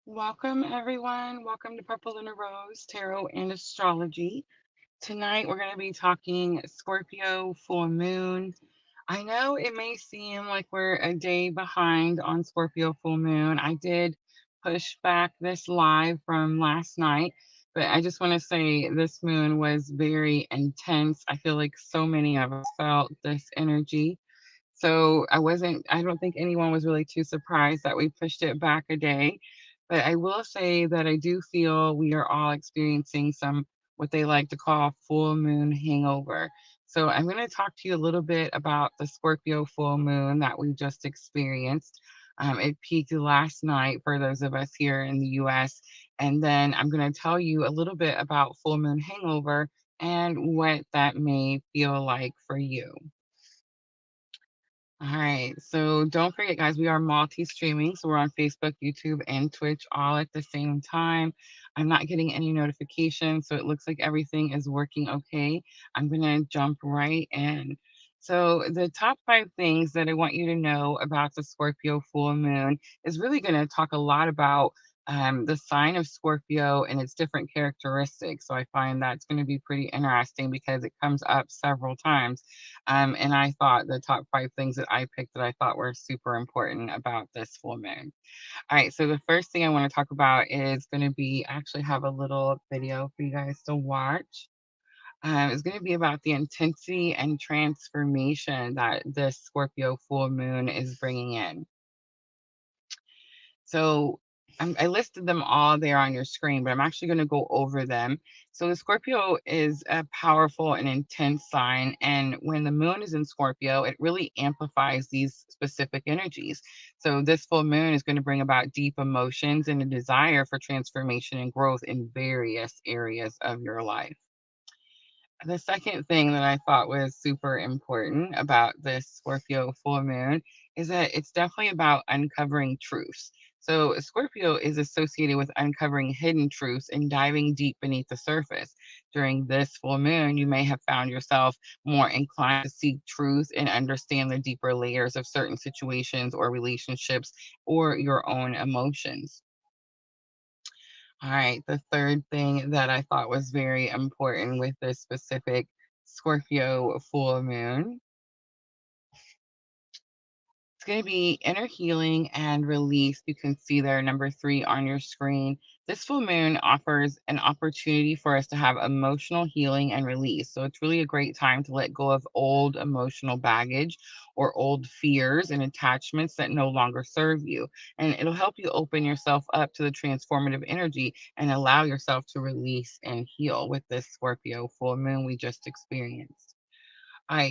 Welcome, everyone. Welcome to Purple Rose Tarot and Astrology. Tonight, we're going to be talking Scorpio full moon. I know it may seem like we're a day behind on Scorpio full moon. I did push back this live from last night, but I just want to say this moon was very intense. I feel like so many of us felt this energy. So I don't think anyone was really too surprised that we pushed it back a day. But I will say that I do feel we are all experiencing some what they like to call full moon hangover. So I'm going to talk to you a little bit about the Scorpio full moon that we just experienced. It peaked last night for those of us here in the US. And then I'm going to tell you a little bit about full moon hangover and what that may feel like for you. All right. So don't forget, guys, we are multi streaming. So we're on Facebook, YouTube, and Twitch all at the same time. I'm not getting any notifications. So it looks like everything is working okay. I'm going to jump right in. So, the top 5 things that I want you to know about the Scorpio full moon is really going to talk a lot about the sign of Scorpio and its different characteristics. So, I find that's going to be pretty interesting because it comes up several times and I thought the top 5 things that I picked that I thought were super important about this full moon. All right, so the first thing I want to talk about is going to be actually have a little video for you guys to watch. It's going to be about the intensity and transformation that this Scorpio full moon is bringing in. So I listed them all there on your screen, but I'm actually going to go over them. So the Scorpio is a powerful and intense sign. And when the moon is in Scorpio, it really amplifies these specific energies. So this full moon is going to bring about deep emotions and a desire for transformation and growth in various areas of your life. The second thing that I thought was super important about this Scorpio full moon is that it's definitely about uncovering truths. So, Scorpio is associated with uncovering hidden truths and diving deep beneath the surface. During this full moon, you may have found yourself more inclined to seek truth and understand the deeper layers of certain situations or relationships or your own emotions. All right, the third thing that I thought was very important with this specific Scorpio full moon, it's going to be inner healing and release. You can see there number 3 on your screen. This full moon offers an opportunity for us to have emotional healing and release. So it's really a great time to let go of old emotional baggage or old fears and attachments that no longer serve you. And it'll help you open yourself up to the transformative energy and allow yourself to release and heal with this Scorpio full moon we just experienced.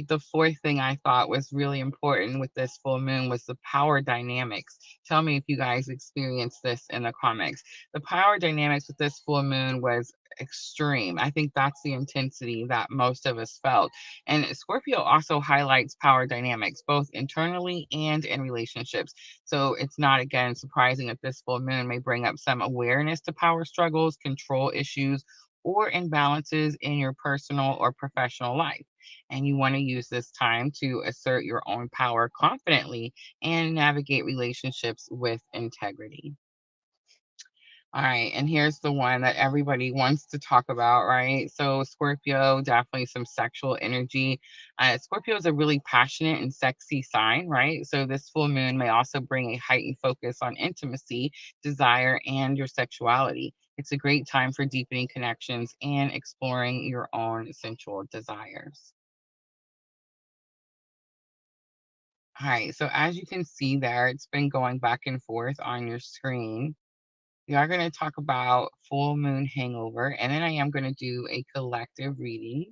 The fourth thing I thought was really important with this full moon was the power dynamics. Tell me if you guys experienced this in the comics. The power dynamics with this full moon was extreme. I think that's the intensity that most of us felt. And Scorpio also highlights power dynamics, both internally and in relationships. So it's not, again, surprising that this full moon may bring up some awareness to power struggles, control issues, or imbalances in your personal or professional life, and you want to use this time to assert your own power confidently and navigate relationships with integrity. All right, and here's the one that everybody wants to talk about, right? So, Scorpio, definitely some sexual energy. Scorpio is a really passionate and sexy sign, right? So, this full moon may also bring a heightened focus on intimacy, desire, and your sexuality. It's a great time for deepening connections and exploring your own sensual desires. All right, so as you can see there, it's been going back and forth on your screen. We are going to talk about full moon hangover, and then I am going to do a collective reading.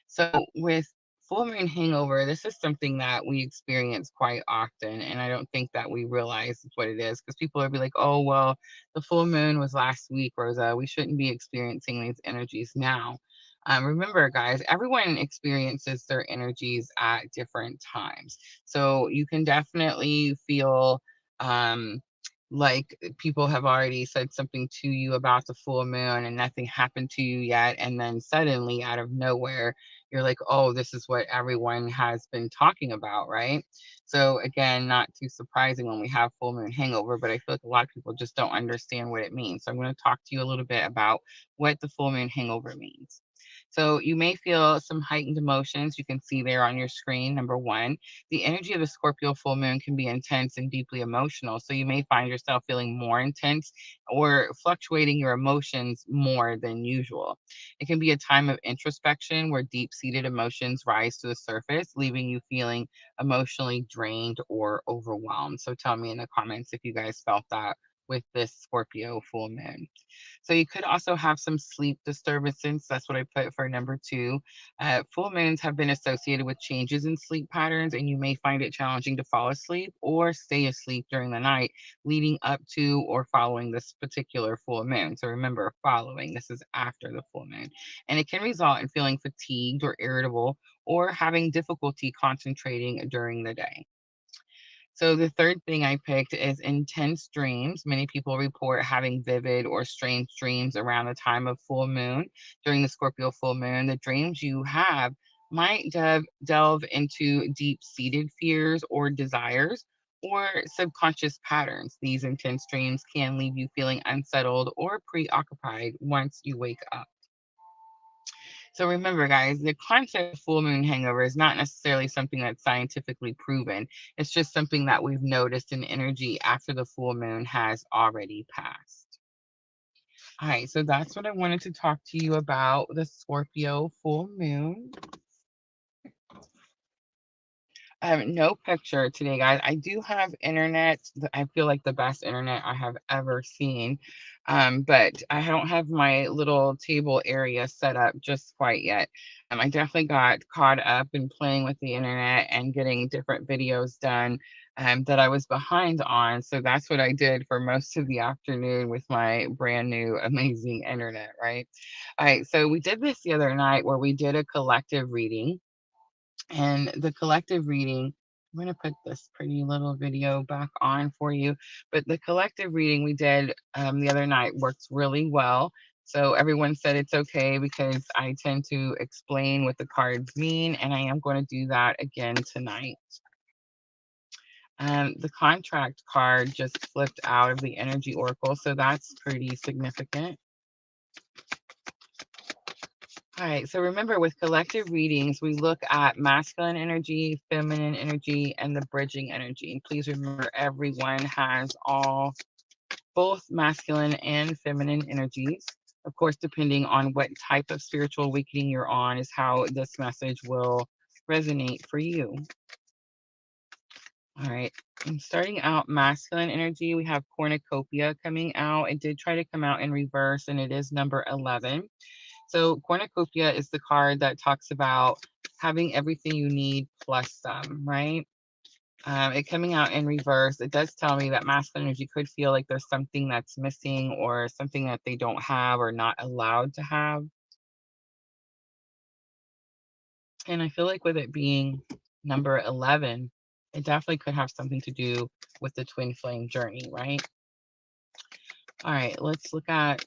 So, with full moon hangover, this is something that we experience quite often, and I don't think that we realize what it is because people will be like, oh, well, the full moon was last week, Rosa. We shouldn't be experiencing these energies now. Remember, guys, everyone experiences their energies at different times. So, you can definitely feel. Like people have already said something to you about the full moon and nothing happened to you yet, and then suddenly out of nowhere you're like, oh, this is what everyone has been talking about, right? So again, not too surprising when we have full moon hangover, but I feel like a lot of people just don't understand what it means. So I'm going to talk to you a little bit about what the full moon hangover means. So you may feel some heightened emotions. You can see there on your screen. Number one, the energy of the Scorpio full moon can be intense and deeply emotional. So you may find yourself feeling more intense or fluctuating your emotions more than usual. It can be a time of introspection where deep seated emotions rise to the surface, leaving you feeling emotionally drained or overwhelmed. So tell me in the comments if you guys felt that with this Scorpio full moon. So you could also have some sleep disturbances. That's what I put for number two. Full moons have been associated with changes in sleep patterns, and you may find it challenging to fall asleep or stay asleep during the night leading up to or following this particular full moon. So remember, following, this is after the full moon. And it can result in feeling fatigued or irritable or having difficulty concentrating during the day. So the third thing I picked is intense dreams. Many people report having vivid or strange dreams around the time of full moon. During the Scorpio full moon, the dreams you have might delve into deep-seated fears or desires or subconscious patterns. These intense dreams can leave you feeling unsettled or preoccupied once you wake up. So remember, guys, the concept of full moon hangover is not necessarily something that's scientifically proven. It's just something that we've noticed in energy after the full moon has already passed. All right, so that's what I wanted to talk to you about the Scorpio full moon. No picture today, guys. I do have internet. I feel like the best internet I have ever seen. But I don't have my little table area set up just quite yet. I definitely got caught up in playing with the internet and getting different videos done that I was behind on. So that's what I did for most of the afternoon with my brand new amazing internet, right? All right, so we did this the other night where we did a collective reading, and the collective reading, I'm going to put this pretty little video back on for you. But the collective reading we did the other night works really well. So everyone said it's okay because I tend to explain what the cards mean, and I am going to do that again tonight. The contract card just flipped out of the energy oracle, so that's pretty significant. All right, so remember with collective readings, we look at masculine energy, feminine energy, and the bridging energy. And please remember, everyone has both masculine and feminine energies. Of course, depending on what type of spiritual awakening you're on, is how this message will resonate for you. All right, and starting out masculine energy, we have cornucopia coming out. It did try to come out in reverse, and it is number 11. So cornucopia is the card that talks about having everything you need plus some, right? It coming out in reverse, it does tell me that masculine energy could feel like there's something that's missing or something that they don't have or not allowed to have. And I feel like with it being number 11, it definitely could have something to do with the twin flame journey, right? All right, let's look at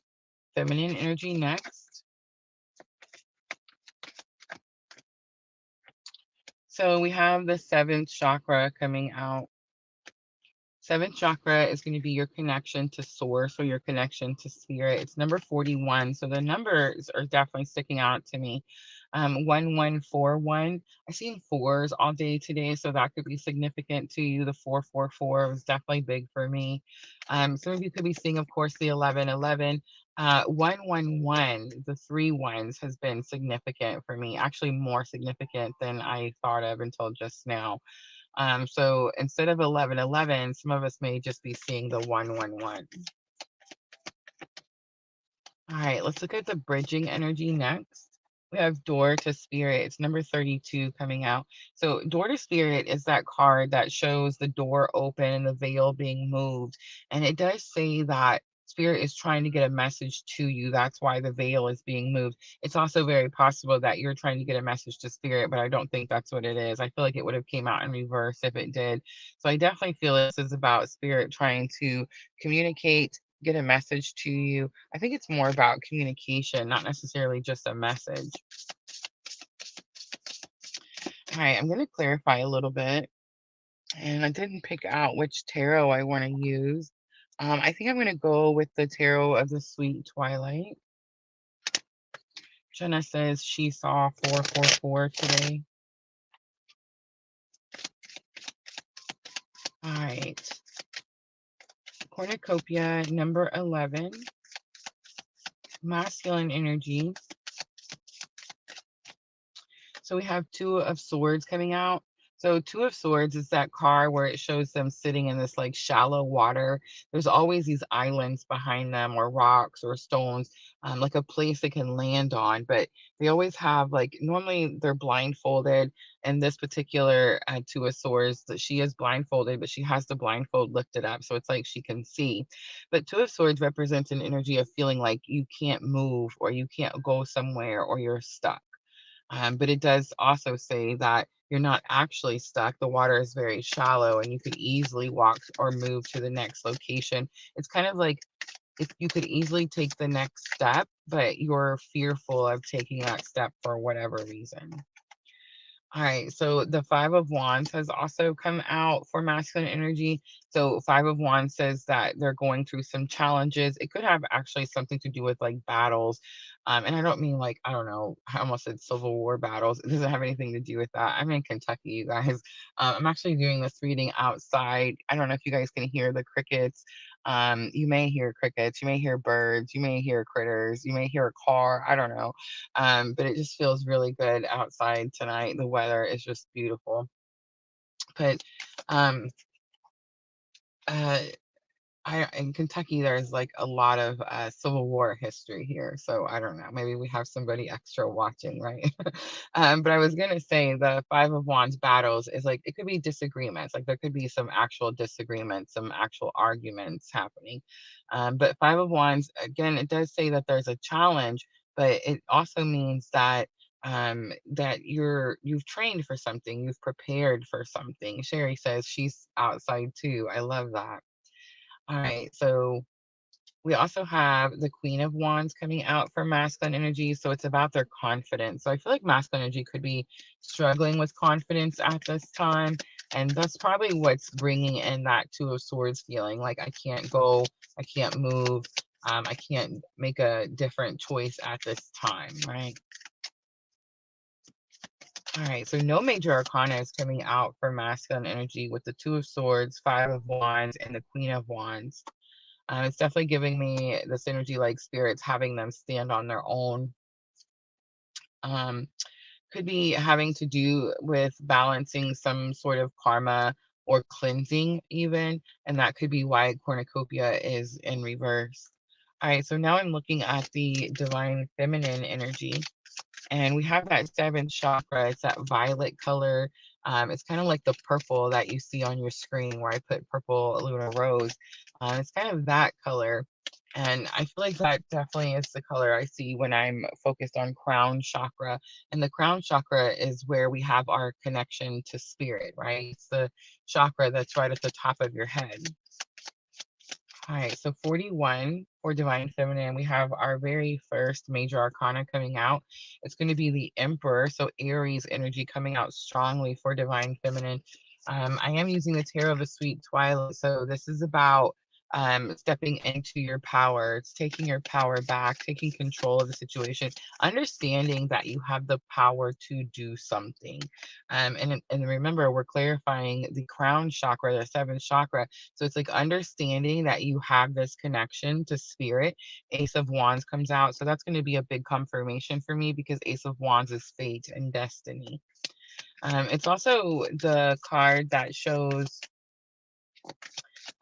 feminine energy next. So we have the seventh chakra coming out. Seventh chakra is going to be your connection to source or your connection to spirit. It's number 41. So the numbers are definitely sticking out to me. 1141. I've seen fours all day today, so that could be significant to you. The 444 was definitely big for me. Some of you could be seeing, of course, the 1111. 111, the three ones, has been significant for me, actually more significant than I thought of until just now. So instead of 1111, some of us may just be seeing the 111. All right, let's look at the bridging energy next. We have Door to Spirit. It's number 32 coming out. So Door to Spirit is that card that shows the door open and the veil being moved. And it does say that Spirit is trying to get a message to you. That's why the veil is being moved. It's also very possible that you're trying to get a message to Spirit, but I don't think that's what it is. I feel like it would have came out in reverse if it did. So I definitely feel this is about Spirit trying to communicate, get a message to you. I think it's more about communication, not necessarily just a message. All right, I'm going to clarify a little bit. And I didn't pick out which tarot I want to use. I think I'm going to go with the tarot of the sweet twilight. Jenna says she saw 444 today. All right. Cornucopia number 11. Masculine energy. So we have Two of Swords coming out. So Two of Swords is that card where it shows them sitting in this like shallow water. There's always these islands behind them, or rocks or stones, like a place they can land on. But they always have like, normally they're blindfolded. And this particular Two of Swords, that she is blindfolded, but she has the blindfold lifted up, so it's like she can see. But Two of Swords represents an energy of feeling like you can't move, or you can't go somewhere, or you're stuck. But it does also say that you're not actually stuck. The water is very shallow and you could easily walk or move to the next location. It's kind of like if you could easily take the next step, but you're fearful of taking that step for whatever reason. All right, so the Five of Wands has also come out for masculine energy. So Five of Wands says that they're going through some challenges. It could have actually something to do with like battles. And I don't mean like, I don't know, I almost said Civil War battles. It doesn't have anything to do with that. I'm in Kentucky, you guys. I'm actually doing this reading outside. I don't know if you guys can hear the crickets. You may hear crickets, you may hear birds, you may hear critters, you may hear a car. I don't know. But it just feels really good outside tonight. The weather is just beautiful. But um, uh, in Kentucky, there's like a lot of Civil War history here. So I don't know. Maybe we have somebody extra watching, right? But I was going to say the Five of Wands battles is like, it could be disagreements. Like there could be some actual disagreements, some actual arguments happening. But Five of Wands, again, it does say that there's a challenge, but it also means that that you've trained for something, you've prepared for something. Sherry says she's outside too. I love that. All right, so we also have the Queen of Wands coming out for masculine energy. So it's about their confidence. So I feel like masculine energy could be struggling with confidence at this time. And that's probably what's bringing in that Two of Swords feeling like I can't go, I can't move, I can't make a different choice at this time, right? All right, so no major arcana is coming out for masculine energy with the Two of Swords, Five of Wands, and the Queen of Wands. It's definitely giving me this energy like spirits having them stand on their own. Um, could be having to do with balancing some sort of karma or cleansing, even. And that could be why cornucopia is in reverse. All right, so now I'm looking at the divine feminine energy. And we have that seventh chakra. It's that violet color. It's kind of like the purple that you see on your screen where I put purple lunar rose. It's kind of that color. And I feel like that definitely is the color I see when I'm focused on crown chakra. And the crown chakra is where we have our connection to spirit, right? It's the chakra that's right at the top of your head. All right, so 41 for Divine Feminine, we have our very first major arcana coming out. It's going to be the Emperor, so Aries energy coming out strongly for Divine Feminine. I am using the Tarot of a Sweet Twilight, so this is about stepping into your power. It's taking your power back, taking control of the situation, understanding that you have the power to do something. And remember, we're clarifying the crown chakra, the seventh chakra. So it's like understanding that you have this connection to spirit. Ace of Wands comes out. So that's going to be a big confirmation for me because Ace of Wands is fate and destiny. It's also the card that shows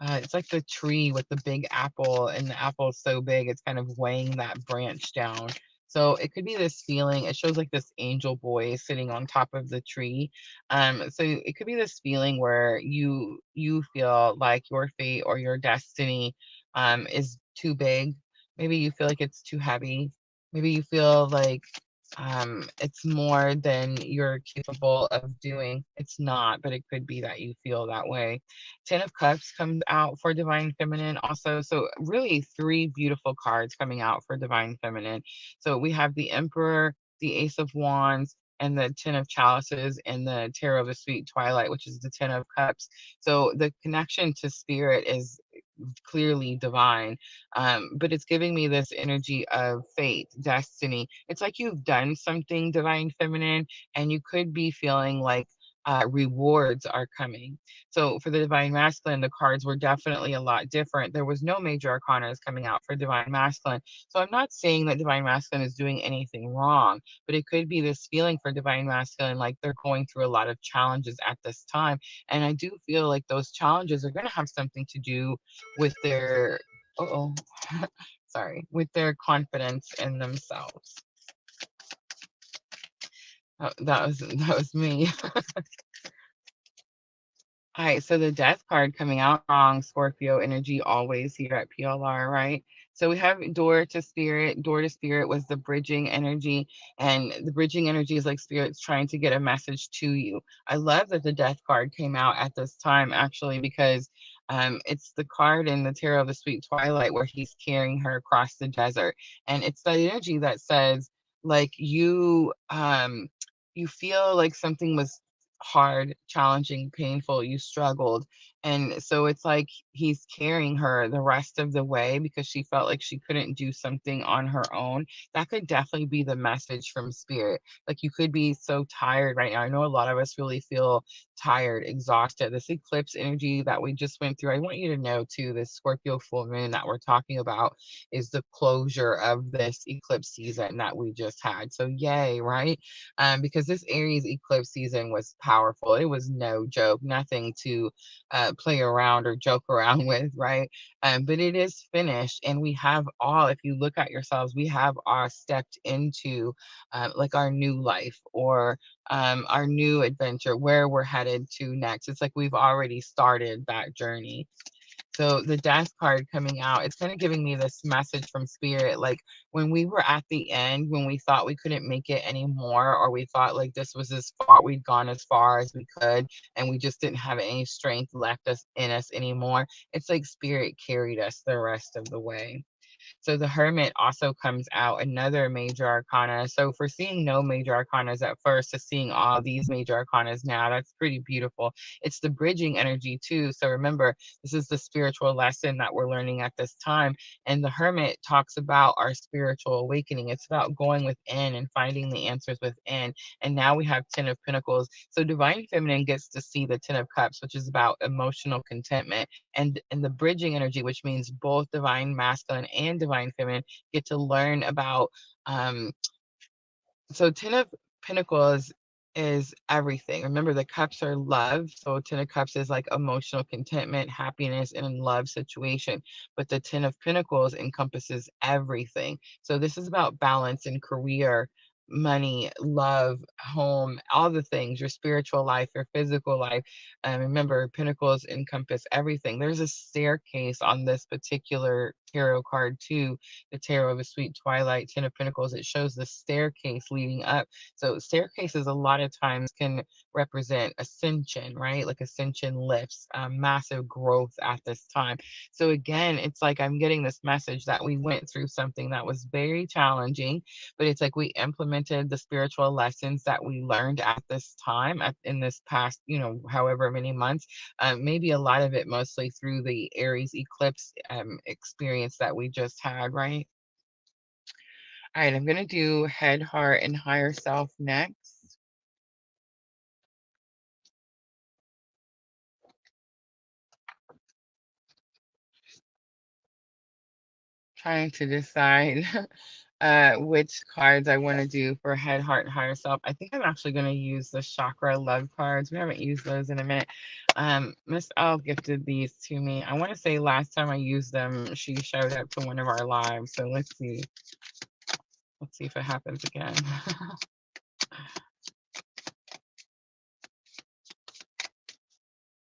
it's like the tree with the big apple, and the apple is so big, it's kind of weighing that branch down. So it could be this feeling. It shows like this angel boy sitting on top of the tree. So it could be this feeling where you feel like your fate or your destiny is too big. Maybe you feel like it's too heavy. Maybe you feel like it's more than you're capable of doing. It's not, but it could be that you feel that way. Ten of Cups comes out for Divine Feminine also. So really three beautiful cards coming out for Divine Feminine. So we have the Emperor, the Ace of Wands, and the Ten of Chalices and the Tarot of the Sweet Twilight, which is the Ten of Cups. So the connection to spirit is clearly divine, but it's giving me this energy of fate, destiny. It's like you've done something, divine feminine, and you could be feeling like rewards are coming. So for the divine masculine, the cards were definitely a lot different. There was no major arcanas coming out for divine masculine. So I'm not saying that divine masculine is doing anything wrong, but it could be this feeling for divine masculine like they're going through a lot of challenges at this time. And I do feel like those challenges are going to have something to do with their oh sorry, with their confidence in themselves. Oh, that was me. All right, so the death card coming out wrong, Scorpio energy always here at PLR, right? So we have door to spirit. Door to spirit was the bridging energy, and the bridging energy is like spirits trying to get a message to you. I love that the death card came out at this time, actually, because it's the card in the Tarot of the Sweet Twilight where he's carrying her across the desert, and it's that energy that says, like you feel like something was hard, challenging, painful, you struggled. And so it's like he's carrying her the rest of the way because she felt like she couldn't do something on her own. That could definitely be the message from spirit. Like you could be so tired right now. I know a lot of us really feel tired, exhausted. This eclipse energy that we just went through, I want you to know too, this Scorpio full moon that we're talking about is the closure of this eclipse season that we just had. So yay, right? Because this Aries eclipse season was powerful. It was no joke, nothing to play around or joke around with, right? But it is finished, and we have all, if you look at yourselves, we have all stepped into like our new life or our new adventure, where we're headed to next. It's like we've already started that journey. So the death card coming out, it's kind of giving me this message from spirit. Like when we were at the end, when we thought we couldn't make it anymore, or we thought like this was as far, we'd gone as far as we could, and we just didn't have any strength left us in us anymore. It's like spirit carried us the rest of the way. So the Hermit also comes out, another major arcana. So for seeing no major arcanas at first to seeing all these major arcanas now, that's pretty beautiful. It's the bridging energy too. So remember, this is the spiritual lesson that we're learning at this time. And the Hermit talks about our spiritual awakening. It's about going within and finding the answers within. And now we have Ten of Pentacles. So Divine Feminine gets to see the Ten of Cups, which is about emotional contentment. And the bridging energy, which means both divine masculine and divine feminine, get to learn about um so Ten of Pentacles is everything. Remember, the cups are love. So Ten of Cups is like emotional contentment, happiness, and in love situation. But the Ten of Pentacles encompasses everything. So this is about balance in career, money, love, home, all the things, your spiritual life, your physical life. Remember, Pentacles encompass everything. There's a staircase on this particular tarot card too, the Tarot of a Sweet Twilight, Ten of Pentacles. It shows the staircase leading up. So staircases a lot of times can represent ascension, right? Like ascension lifts, massive growth at this time. So again, it's like I'm getting this message that we went through something that was very challenging, but it's like we implemented the spiritual lessons that we learned at this time, in this past, however many months. Maybe a lot of it mostly through the Aries eclipse experience that we just had, right? All right, I'm going to do head, heart, and higher self next. Trying to decide which cards I want to do for head, heart, and higher self. I think I'm actually going to use the chakra love cards. We haven't used those in a minute. Miss L gifted these to me. I want to say last time I used them, she showed up to one of our lives. So let's see. Let's see if it happens again.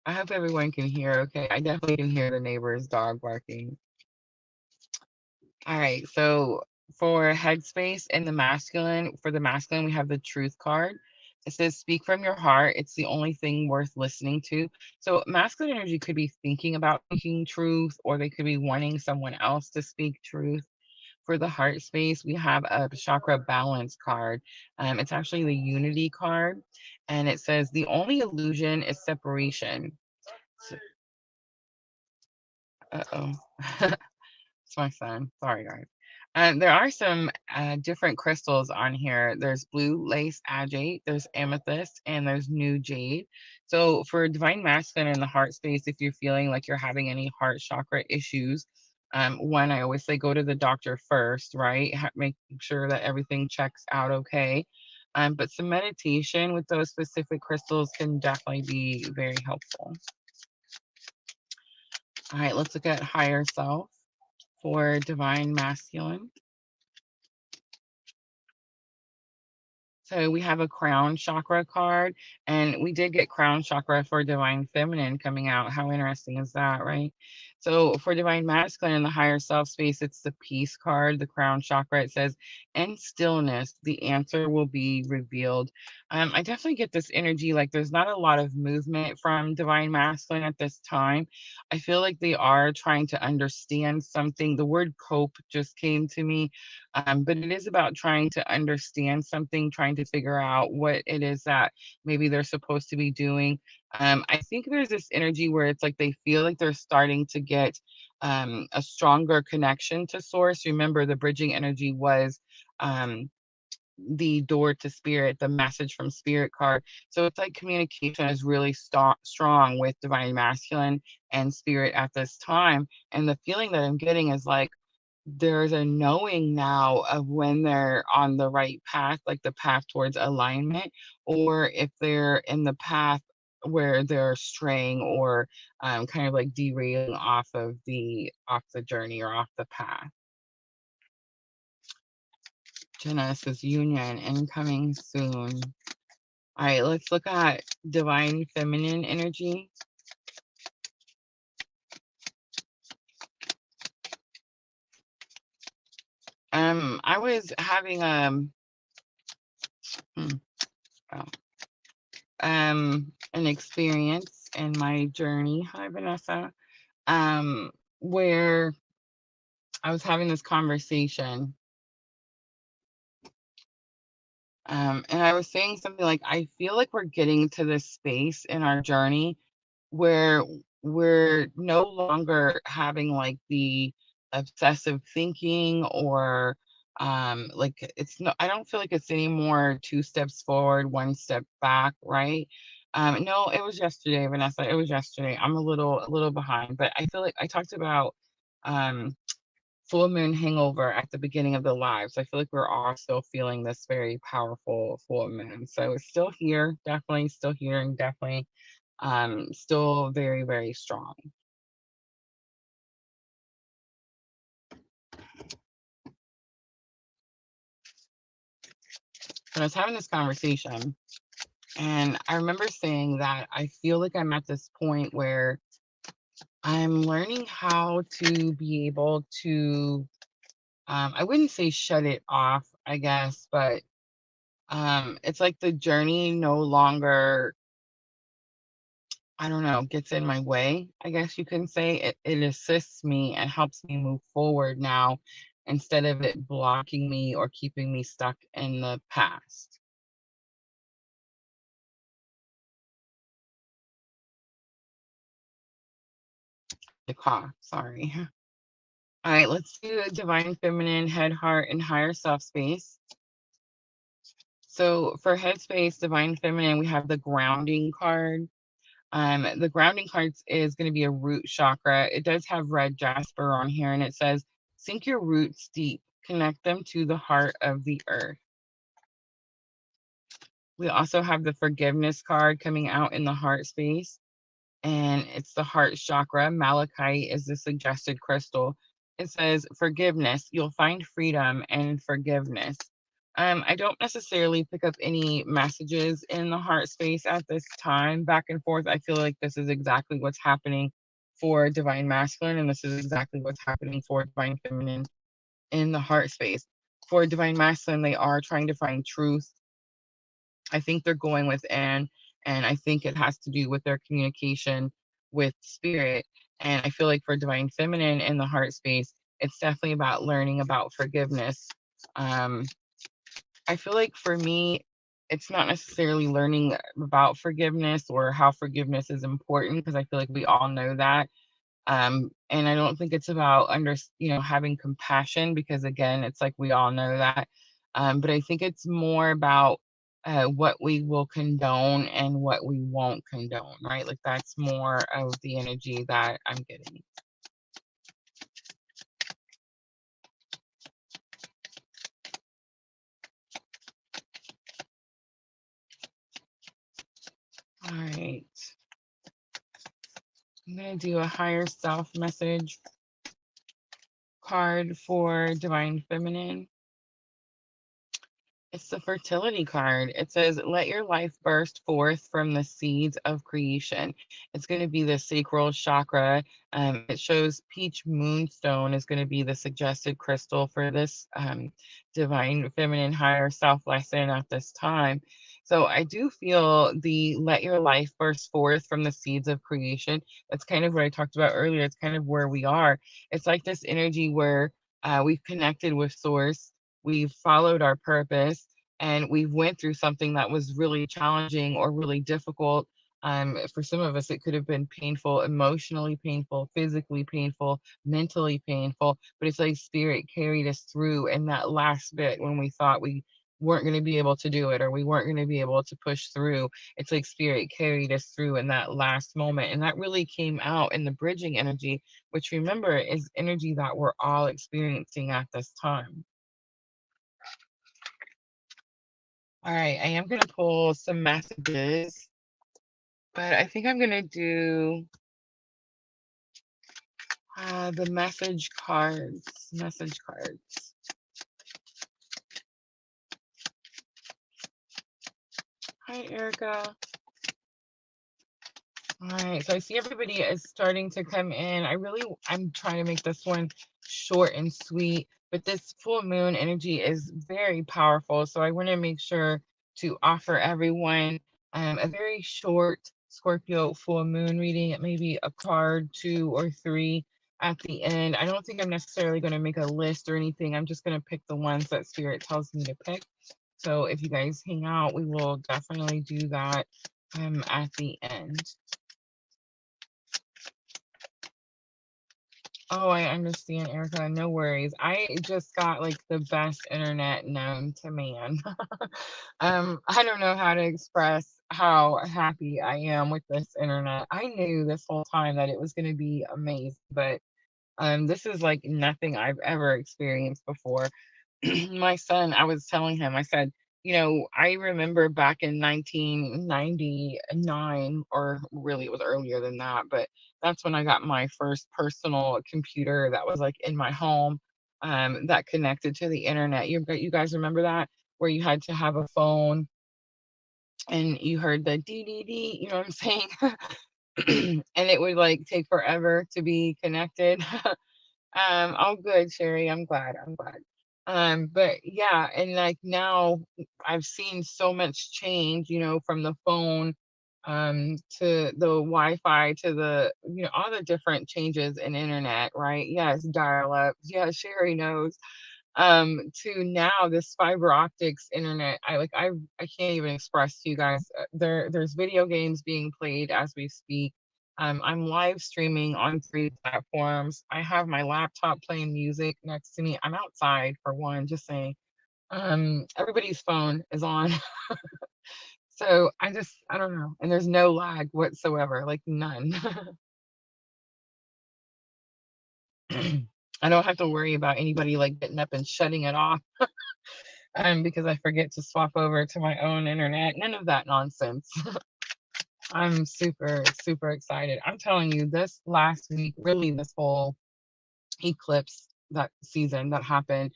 I hope everyone can hear okay. I definitely can hear the neighbor's dog barking. All right, so for headspace and the masculine, for the masculine, we have the truth card. It says, speak from your heart. It's the only thing worth listening to. So masculine energy could be thinking about speaking truth, or they could be wanting someone else to speak truth. For the heart space, we have a chakra balance card. It's actually the unity card, and it says the only illusion is separation. So, uh-oh. It's my son. Sorry, guys. There are some different crystals on here. There's blue lace agate, there's amethyst, and there's new jade. So for divine masculine in the heart space, if you're feeling like you're having any heart chakra issues, one, I always say go to the doctor first, right? Make sure that everything checks out okay. But some meditation with those specific crystals can definitely be very helpful. All right, let's look at higher self for divine masculine. So we have a crown chakra card, and we did get crown chakra for divine feminine coming out. How interesting is that, right? So for divine masculine in the higher self space, it's the peace card, the crown chakra. It says, in stillness, the answer will be revealed. I definitely get this energy like there's not a lot of movement from divine masculine at this time. I feel like they are trying to understand something. The word cope just came to me, but it is about trying to understand something, trying to figure out what it is that maybe they're supposed to be doing. I think there's this energy where it's like they feel like they're starting to get a stronger connection to source. Remember, the bridging energy was the door to spirit, the message from spirit card. So it's like communication is really strong with divine masculine and spirit at this time. And the feeling that I'm getting is like, there's a knowing now of when they're on the right path, like the path towards alignment, or if they're in the path where they're straying or kind of like derailing off the journey or off the path. Genesis union incoming soon. All right, let's look at divine feminine energy. I was having hmm, oh, an experience in my journey. Hi, Vanessa. Where I was having this conversation, and I was saying something like, I feel like we're getting to this space in our journey where we're no longer having like the obsessive thinking or like it's no, I don't feel like it's anymore two steps forward, one step back, right? No, it was yesterday, Vanessa. It was yesterday. I'm a little behind, but I feel like I talked about um full moon hangover at the beginning of the live. So I feel like we're all still feeling this very powerful full moon. So it's still here, definitely still here, and definitely still very, very strong. But I was having this conversation, and I remember saying that I feel like I'm at this point where I'm learning how to be able to, I wouldn't say shut it off, I guess, but it's like the journey no longer, I don't know, gets in my way, I guess you can say. It assists me and helps me move forward now instead of it blocking me or keeping me stuck in the past. The cough, sorry. All right, let's do the divine feminine, head, heart, and higher self space. So for headspace, divine feminine, we have the grounding card. The grounding card is going to be a root chakra. It does have red jasper on here, and it says, sink your roots deep, connect them to the heart of the earth. We also have the forgiveness card coming out in the heart space, and it's the heart chakra. Malachite is the suggested crystal. It says, forgiveness, you'll find freedom and forgiveness. I don't necessarily pick up any messages in the heart space at this time, back and forth. I feel like this is exactly what's happening for divine masculine, and this is exactly what's happening for divine feminine in the heart space. For divine masculine, they are trying to find truth. I think they're going within, and I think it has to do with their communication with spirit. And I feel like for divine feminine in the heart space, it's definitely about learning about forgiveness. I feel like for me, it's not necessarily learning about forgiveness or how forgiveness is important, because I feel like we all know that. And I don't think it's about having compassion, because again, it's like we all know that. But I think it's more about what we will condone and what we won't condone, right? Like that's more of the energy that I'm getting. All right. I'm going to do a higher self message card for Divine Feminine. It's the fertility card. It says, let your life burst forth from the seeds of creation. It's going to be the sacral chakra. It shows peach moonstone is going to be the suggested crystal for this divine feminine higher self lesson at this time. So I do feel the let your life burst forth from the seeds of creation. That's kind of what I talked about earlier. It's kind of where we are. It's like this energy where we've connected with source, we've followed our purpose, and we went through something that was really challenging or really difficult. For some of us, it could have been painful, emotionally painful, physically painful, mentally painful, but it's like spirit carried us through in that last bit when we thought we weren't going to be able to do it, or we weren't going to be able to push through. It's like spirit carried us through in that last moment, and that really came out in the bridging energy, which, remember, is energy that we're all experiencing at this time. All right, I am going to pull some messages, but I think I'm going to do the message cards. Message cards. Hi, Erica. All right, so I see everybody is starting to come in. I'm trying to make this one short and sweet, but this full moon energy is very powerful. So I want to make sure to offer everyone a very short Scorpio full moon reading. It may be a card, 2 or 3 at the end. I don't think I'm necessarily going to make a list or anything. I'm just going to pick the ones that Spirit tells me to pick. So if you guys hang out, we will definitely do that at the end. Oh, I understand, Erica. No worries. I just got like the best internet known to man. I don't know how to express how happy I am with this internet. I knew this whole time that it was going to be amazing, but this is like nothing I've ever experienced before. My son, I was telling him, I said, I remember back in 1999, or really it was earlier than that, but that's when I got my first personal computer that was like in my home, that connected to the internet. You guys remember that, where you had to have a phone and you heard the dee dee dee, you know what I'm saying? And it would like take forever to be connected. Oh, good, Sherry. I'm glad. I'm glad. But yeah, and like now I've seen so much change, from the phone, to the Wi-Fi, to the, all the different changes in internet, right? Yes, dial up. Yeah, Sherry knows. To now this fiber optics internet. I can't even express to you guys. There's video games being played as we speak. I'm live streaming on 3 platforms. I have my laptop playing music next to me. I'm outside for one, just saying. Everybody's phone is on. So I don't know. And there's no lag whatsoever, like none. I don't have to worry about anybody like getting up and shutting it off because I forget to swap over to my own internet. None of that nonsense. I'm super, super excited. I'm telling you, this last week, really this whole eclipse that season that happened,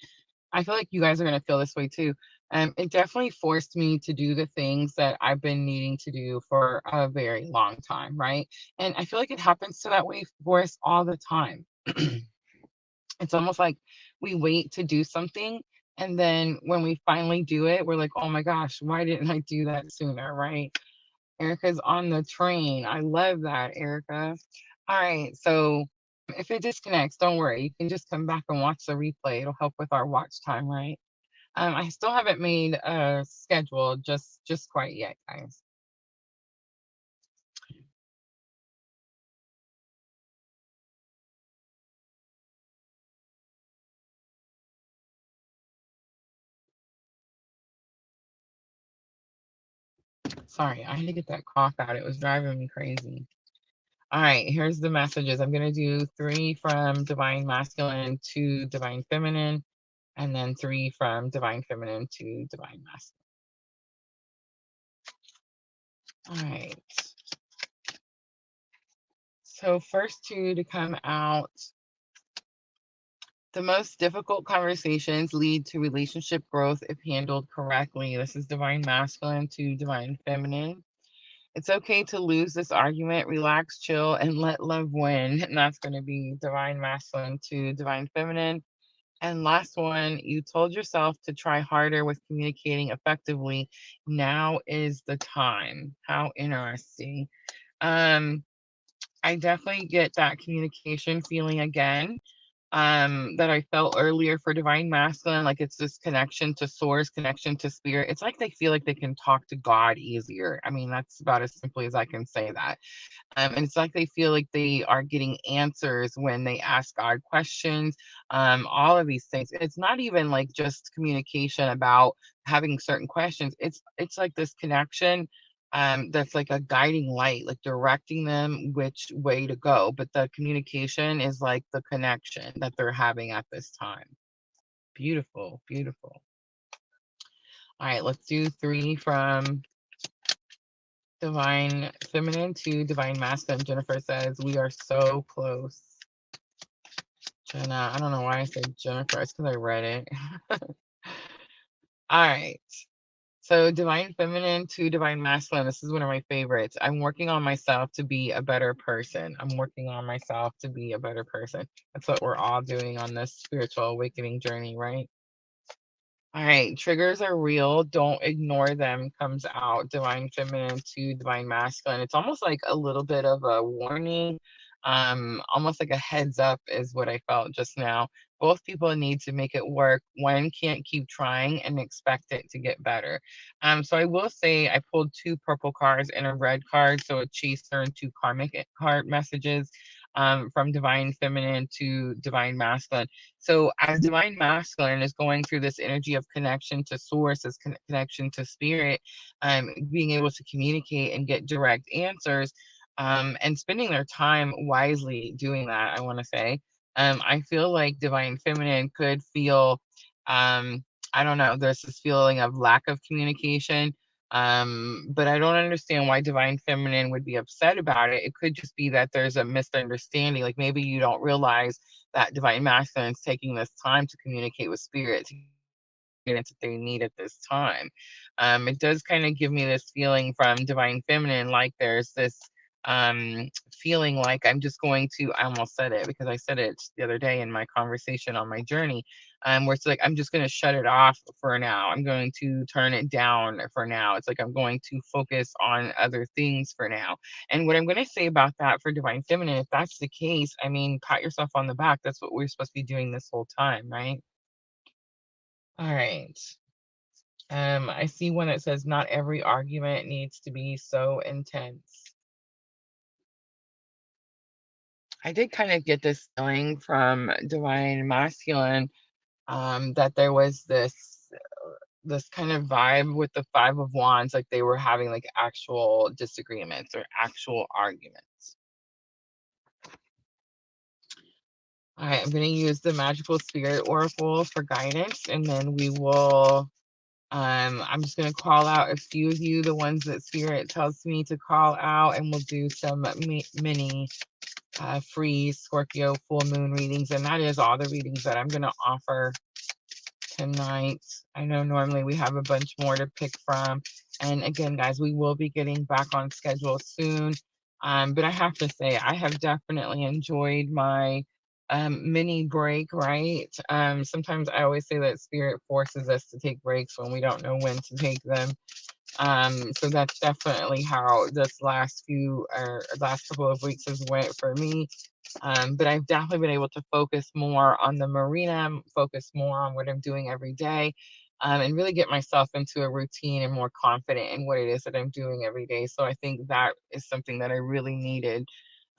I feel like you guys are going to feel this way too. It definitely forced me to do the things that I've been needing to do for a very long time, right? And I feel like it happens to that way for us all the time. It's almost like we wait to do something, and then when we finally do it, we're like, oh my gosh, why didn't I do that sooner, right? Erica's on the train. I love that, Erica. All right, so If it disconnects, don't worry. You can just come back and watch the replay. It'll help with our watch time, right? I still haven't made a schedule just quite yet, guys. Sorry, I had to get that cough out. It was driving me crazy. All right, here's the messages. I'm going to do 3 from Divine Masculine to Divine Feminine, and then 3 from Divine Feminine to Divine Masculine. All right. So first 2 to come out. The most difficult conversations lead to relationship growth if handled correctly. This is Divine Masculine to Divine Feminine. It's okay to lose this argument, relax, chill, and let love win. And that's going to be Divine Masculine to Divine Feminine. And last one, you told yourself to try harder with communicating effectively. Now is the time. How interesting. I definitely get that communication feeling again that I felt earlier for Divine Masculine. Like it's this connection to source, connection to spirit. It's like they feel like they can talk to God easier. I mean, that's about as simply as I can say that. And it's like they feel like they are getting answers when they ask God questions, all of these things. It's not even like just communication about having certain questions. It's like this connection that's like a guiding light, like directing them which way to go. But the communication is like the connection that they're having at this time. Beautiful, beautiful. All right, let's do 3 from Divine Feminine to Divine Masculine. Jennifer says, we are so close. Jenna, I don't know why I said Jennifer. It's because I read it. All right. So Divine Feminine to Divine Masculine. This is one of my favorites. I'm working on myself to be a better person. I'm working on myself to be a better person. That's what we're all doing on this spiritual awakening journey, right? All right, triggers are real. Don't ignore them comes out. Divine Feminine to Divine Masculine. It's almost like a little bit of a warning, almost like a heads up is what I felt just now. Both people need to make it work. One can't keep trying and expect it to get better. So I will say I pulled 2 purple cards and a red card, so a chaser and 2 karmic card messages from Divine Feminine to Divine Masculine. So as Divine Masculine is going through this energy of connection to source, this connection to spirit, being able to communicate and get direct answers, and spending their time wisely doing that, I want to say. I feel like Divine Feminine could feel, I don't know, there's this feeling of lack of communication. But I don't understand why Divine Feminine would be upset about it. It could just be that there's a misunderstanding. Like maybe you don't realize that Divine Masculine is taking this time to communicate with spirit, to that they need at this time. It does kind of give me this feeling from Divine Feminine, like there's this feeling like I'm just going to, I almost said it because I said it the other day in my conversation on my journey, where it's like, I'm just going to shut it off for now. I'm going to turn it down for now. It's like I'm going to focus on other things for now. And what I'm going to say about that for Divine Feminine, if that's the case, I mean, pat yourself on the back. That's what we're supposed to be doing this whole time, right? All right. I see one that says not every argument needs to be so intense. I did kind of get this feeling from Divine Masculine, that there was this kind of vibe with the 5 of Wands, like they were having like actual disagreements or actual arguments. All right, I'm going to use the Magical Spirit Oracle for guidance, and then we will I'm just going to call out a few of you, the ones that Spirit tells me to call out, and we'll do some mini free Scorpio full moon readings. And that is all the readings that I'm going to offer tonight. I know normally we have a bunch more to pick from. And again, guys, we will be getting back on schedule soon. But I have to say, I have definitely enjoyed my mini break, right? Sometimes I always say that spirit forces us to take breaks when we don't know when to take them. So that's definitely how this last couple of weeks has went for me. But I've definitely been able to focus more on the marina, focus more on what I'm doing every day, and really get myself into a routine and more confident in what it is that I'm doing every day. So I think that is something that I really needed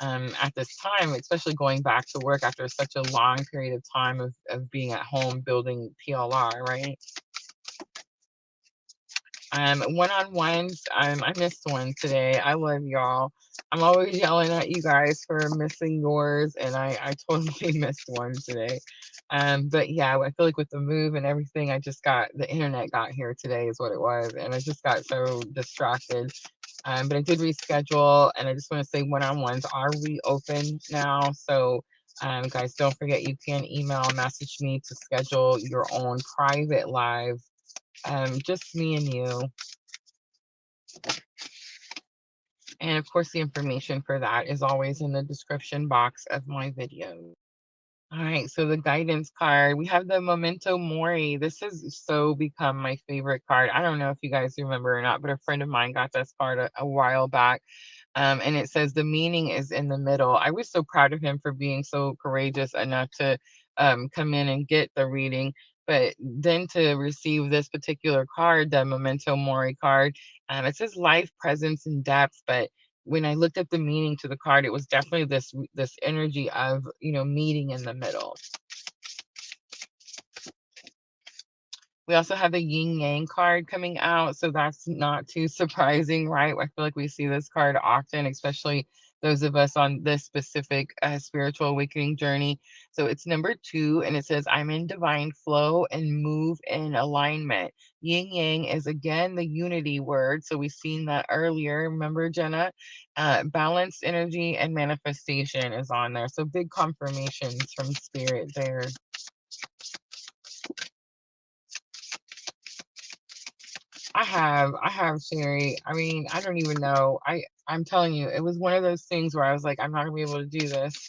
at this time, especially going back to work after such a long period of time of being at home building PLR, right? One-on-ones, I missed one today. I love y'all. I'm always yelling at you guys for missing yours, and I totally missed one today. But yeah, I feel like with the move and everything, the internet got here today is what it was, and I just got so distracted. But I did reschedule, and I just want to say one-on-ones are reopened now. So, guys, don't forget you can email, message me to schedule your own private live, just me and you. And of course, the information for that is always in the description box of my video. All right, so the guidance card, we have the Memento Mori. This has so become my favorite card. I don't know if you guys remember or not, but a friend of mine got this card a while back. And it says the meaning is in the middle. I was so proud of him for being so courageous enough to come in and get the reading. But then to receive this particular card, the Memento Mori card, it says life, presence, and depth. But when I looked at the meaning to the card, it was definitely this energy of meeting in the middle. We also have the yin yang card coming out, so that's not too surprising, right? I feel like we see this card often, especially those of us on this specific spiritual awakening journey. So it's number 2, and it says, I'm in divine flow and move in alignment. Yin yang is again the unity word. So we've seen that earlier. Remember, Jenna? Balanced energy and manifestation is on there. So big confirmations from spirit there. I have, Sherry. I mean, I don't even know. I'm telling you, it was one of those things where I was like, I'm not gonna be able to do this.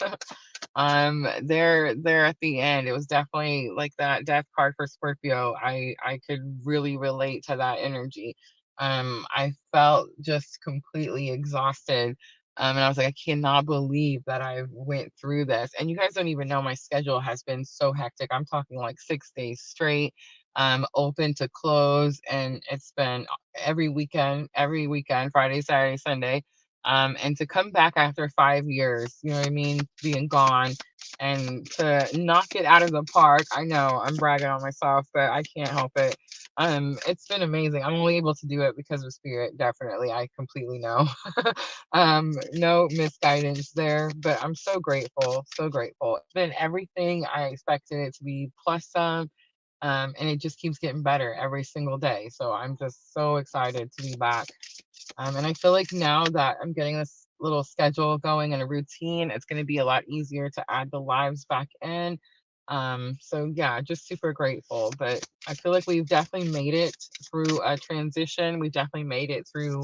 There at the end, it was definitely like that death card for Scorpio. I could really relate to that energy. I felt just completely exhausted. And I was like, I cannot believe that I went through this. And you guys don't even know my schedule has been so hectic. I'm talking like 6 days straight, open to close, and it's been every weekend, Friday, Saturday, Sunday. And to come back after 5 years, you know what I mean, being gone, and to knock it out of the park. I know I'm bragging on myself, but I can't help it. It's been amazing. I'm only able to do it because of spirit, definitely. I completely know. No misguidance there, but I'm so grateful, so grateful. It's been everything I expected it to be, plus some. And it just keeps getting better every single day. So I'm just so excited to be back. And I feel like now that I'm getting this little schedule going and a routine, it's going to be a lot easier to add the lives back in. So yeah, just super grateful. But I feel like we've definitely made it through a transition. We definitely made it through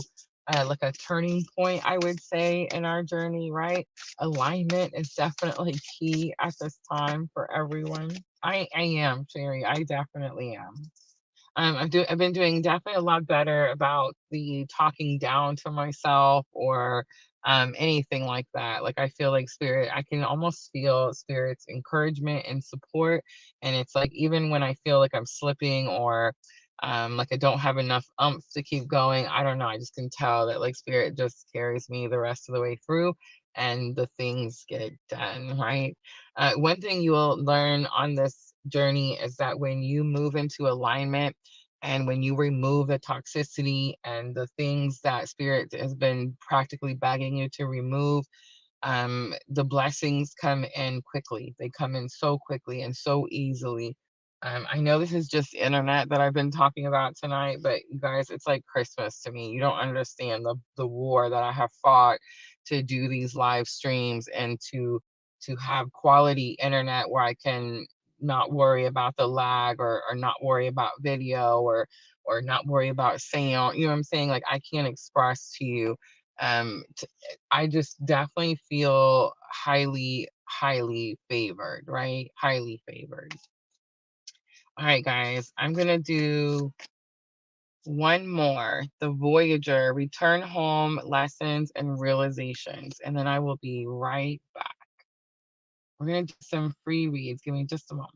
like a turning point, I would say, in our journey, right? Alignment is definitely key at this time for everyone. I am, Sherry. I definitely am. I've been doing definitely a lot better about the talking down to myself or anything like that. Like I feel like spirit, I can almost feel spirit's encouragement and support. And it's like even when I feel like I'm slipping or like I don't have enough umph to keep going, I don't know. I just can tell that like spirit just carries me the rest of the way through and the things get done, right? One thing you will learn on this journey is that when you move into alignment and when you remove the toxicity and the things that spirit has been practically begging you to remove, the blessings come in quickly. They come in so quickly and so easily. I know this is just internet that I've been talking about tonight, but you guys, it's like Christmas to me. You don't understand the war that I have fought to do these live streams and to have quality internet where I can not worry about the lag or not worry about video or not worry about sound. You know what I'm saying? Like I can't express to you. I just definitely feel highly, highly favored, right? Highly favored. All right, guys, I'm going to do one more, the Voyager, return home, lessons and realizations, and then I will be right back. We're going to do some free reads. Give me just a moment.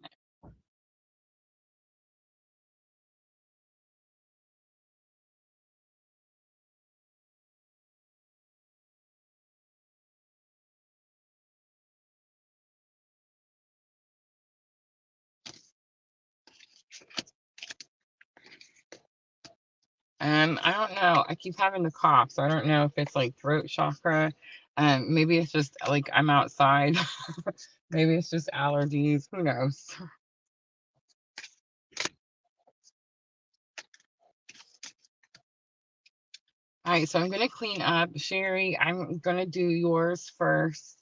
I don't know. I keep having the cough, so I don't know if it's like throat chakra. Maybe it's just like I'm outside. Maybe it's just allergies. Who knows? All right, so I'm gonna clean up. Sherry, I'm gonna do yours first.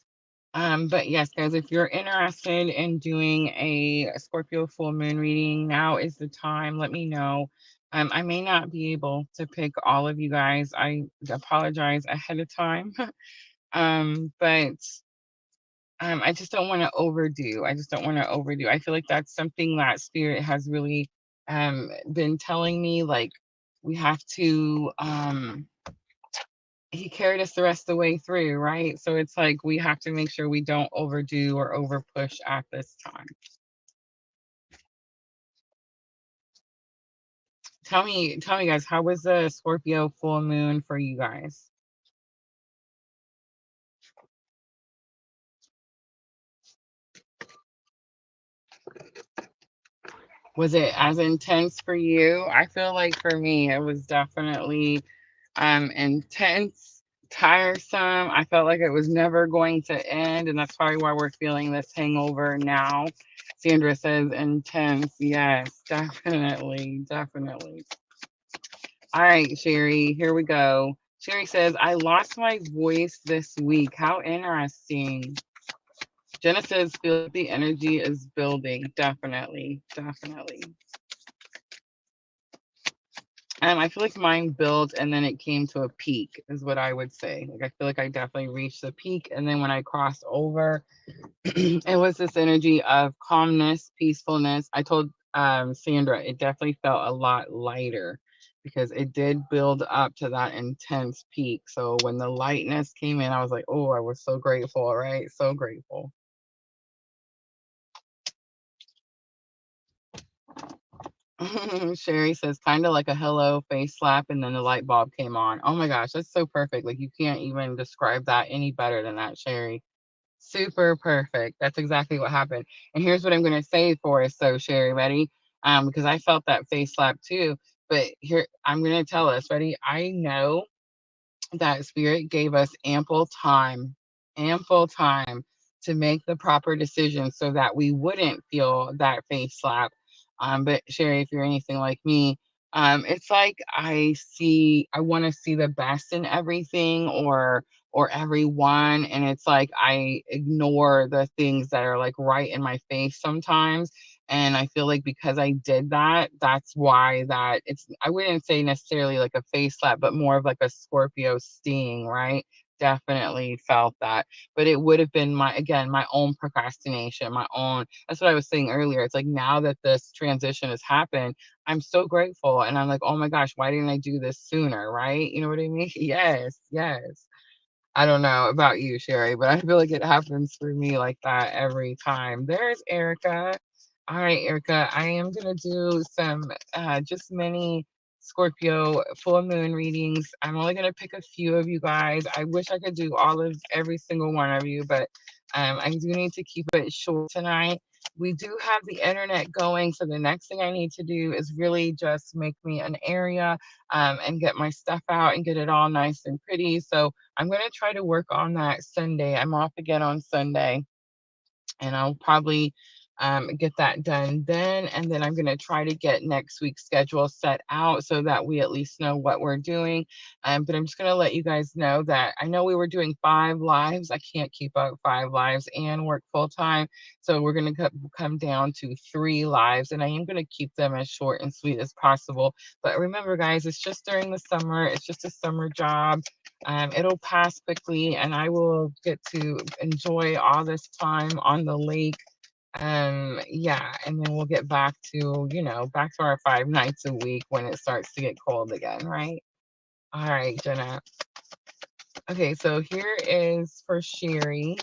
But yes, guys, if you're interested in doing a Scorpio full moon reading, now is the time. Let me know. I may not be able to pick all of you guys. I apologize ahead of time. But I just don't want to overdo. I just don't want to overdo. I feel like that's something that spirit has really been telling me. Like we have to. He carried us the rest of the way through, right? So it's like we have to make sure we don't overdo or over push at this time. Tell me, guys, how was the Scorpio full moon for you guys? Was it as intense for you? I feel like for me, it was definitely intense, tiresome. I felt like it was never going to end, and that's probably why we're feeling this hangover now. Sandra says intense. Yes, definitely, definitely. All right, Sherry, here we go. Sherry says, I lost my voice this week. How interesting. Jenna says, feel like the energy is building. Definitely, definitely. I feel like mine built and then it came to a peak, is what I would say. Like, I feel like I definitely reached the peak. And then when I crossed over, it was this energy of calmness, peacefulness. I told Sandra, it definitely felt a lot lighter because it did build up to that intense peak. So when the lightness came in, I was like, oh, I was so grateful, right? So grateful. Sherry says, kind of like a hello face slap, and then the light bulb came on. Oh my gosh, that's so perfect. Like, you can't even describe that any better than that, Sherry. Super perfect. That's exactly what happened. And here's what I'm going to say for us. So, Sherry, ready? Because I felt that face slap too. But here, I'm going to tell us, ready? I know that spirit gave us ample time to make the proper decision so that we wouldn't feel that face slap. But Sherry, if you're anything like me, it's like I want to see the best in everything or everyone, and it's like I ignore the things that are like right in my face sometimes. And I feel like because I did that, that's why that it's, I wouldn't say necessarily like a face slap, but more of like a Scorpio sting, right? Definitely felt that. But it would have been again, my own procrastination, my own, that's what I was saying earlier. It's like now that this transition has happened, I'm so grateful. And I'm like, oh my gosh, why didn't I do this sooner? Right? You know what I mean? Yes, yes. I don't know about you, Sherry, but I feel like it happens for me like that every time. There's Erica. All right, Erica, I am going to do some just mini Scorpio full moon readings. I'm only going to pick a few of you guys. I wish I could do every single one of you, but I do need to keep it short tonight. We do have the internet going, so the next thing I need to do is really just make me an area and get my stuff out and get it all nice and pretty. So I'm going to try to work on that Sunday. I'm off again on Sunday, and I'll probably get that done then. And then I'm going to try to get next week's schedule set out so that we at least know what we're doing. But I'm just going to let you guys know that I know we were doing 5 lives. I can't keep up 5 lives and work full time. So we're going to come down to 3 lives, and I am going to keep them as short and sweet as possible. But remember, guys, it's just during the summer. It's just a summer job. It'll pass quickly, and I will get to enjoy all this time on the lake. Yeah, and then we'll get back to, back to our 5 nights a week when it starts to get cold again, right? All right, Jenna. Okay, so here is for Sherry,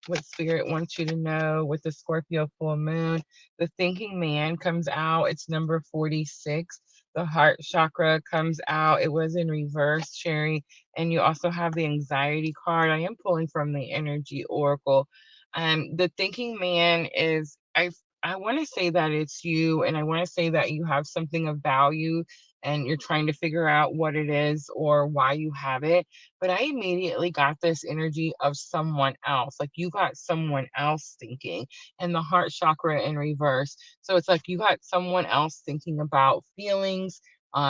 what Spirit wants you to know with the Scorpio full moon. The thinking man comes out. It's number 46. The heart chakra comes out. It was in reverse, Sherry. And you also have the anxiety card. I am pulling from the energy oracle. The thinking man is, I want to say that it's you, and I want to say that you have something of value and you're trying to figure out what it is or why you have it, but I immediately got this energy of someone else. Like you got someone else thinking, and the heart chakra in reverse. So it's like you got someone else thinking about feelings,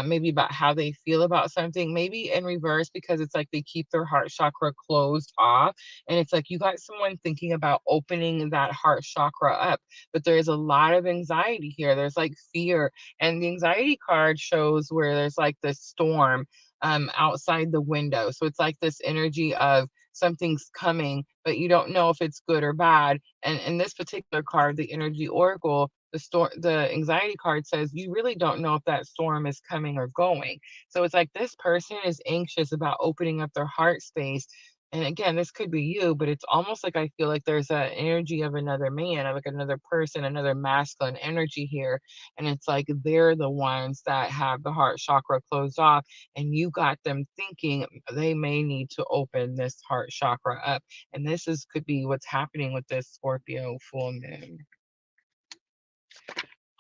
maybe about how they feel about something, maybe in reverse because it's like they keep their heart chakra closed off. And it's like you got someone thinking about opening that heart chakra up. But there's a lot of anxiety here. There's like fear. And the anxiety card shows where there's like this storm outside the window. So it's like this energy of something's coming, but you don't know if it's good or bad. And in this particular card, the energy oracle, the anxiety card says you really don't know if that storm is coming or going. So it's like this person is anxious about opening up their heart space. And again, this could be you, but it's almost like I feel like there's an energy of another man, of like another person, another masculine energy here. And it's like they're the ones that have the heart chakra closed off, and you got them thinking they may need to open this heart chakra up. And this is could be what's happening with this Scorpio full moon.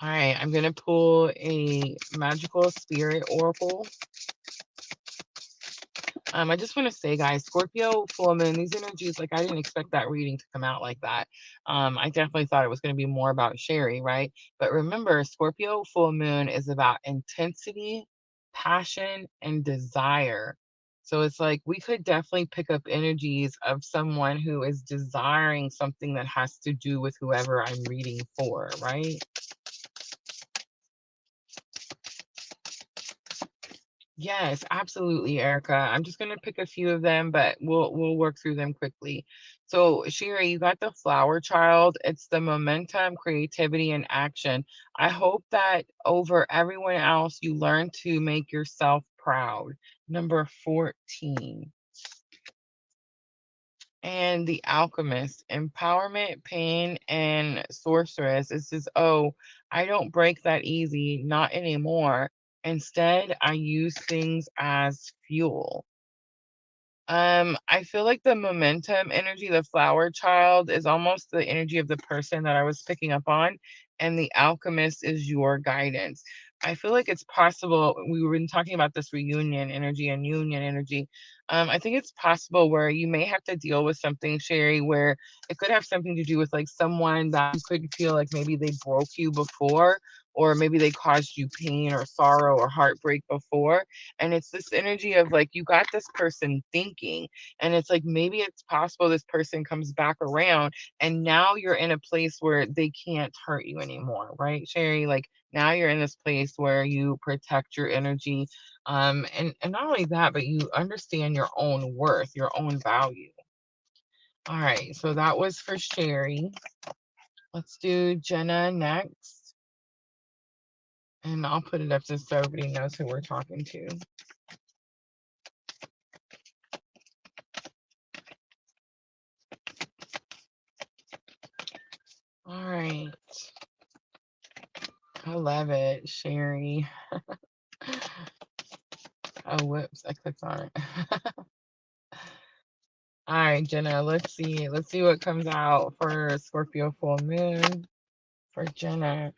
All right, I'm going to pull a magical spirit oracle. I just want to say, guys, Scorpio full moon, these energies, like I didn't expect that reading to come out like that. I definitely thought it was going to be more about Sherry, right? But remember, Scorpio full moon is about intensity, passion, and desire. So it's like we could definitely pick up energies of someone who is desiring something that has to do with whoever I'm reading for, right? Yes, absolutely, Erica. I'm just gonna pick a few of them, but we'll work through them quickly. So, Shira, you got the flower child. It's the momentum, creativity, and action. I hope that over everyone else, you learn to make yourself proud. Number 14. And the alchemist, empowerment, pain, and sorceress. It says, oh, I don't break that easy, not anymore. Instead, I use things as fuel. I feel like the momentum energy, the flower child, is almost the energy of the person that I was picking up on, and the alchemist is your guidance. I feel like it's possible. We were been talking about this reunion energy and union energy. I think it's possible where you may have to deal with something, Sherry, where it could have something to do with like someone that you could feel like maybe they broke you before, or maybe they caused you pain or sorrow or heartbreak before, and it's this energy of like you got this person thinking, and it's like maybe it's possible this person comes back around and now you're in a place where they can't hurt you anymore, right, Sherry? Like now you're in this place where you protect your energy, and not only that, but you understand your own worth, your own value. All right, so that was for Sherry. Let's do Jenna next, and I'll put it up just so everybody knows who we're talking to. All right. I love it, Sherry. Oh, whoops, I clicked on it. All right, Jenna, let's see. Let's see what comes out for Scorpio full moon for Jenna.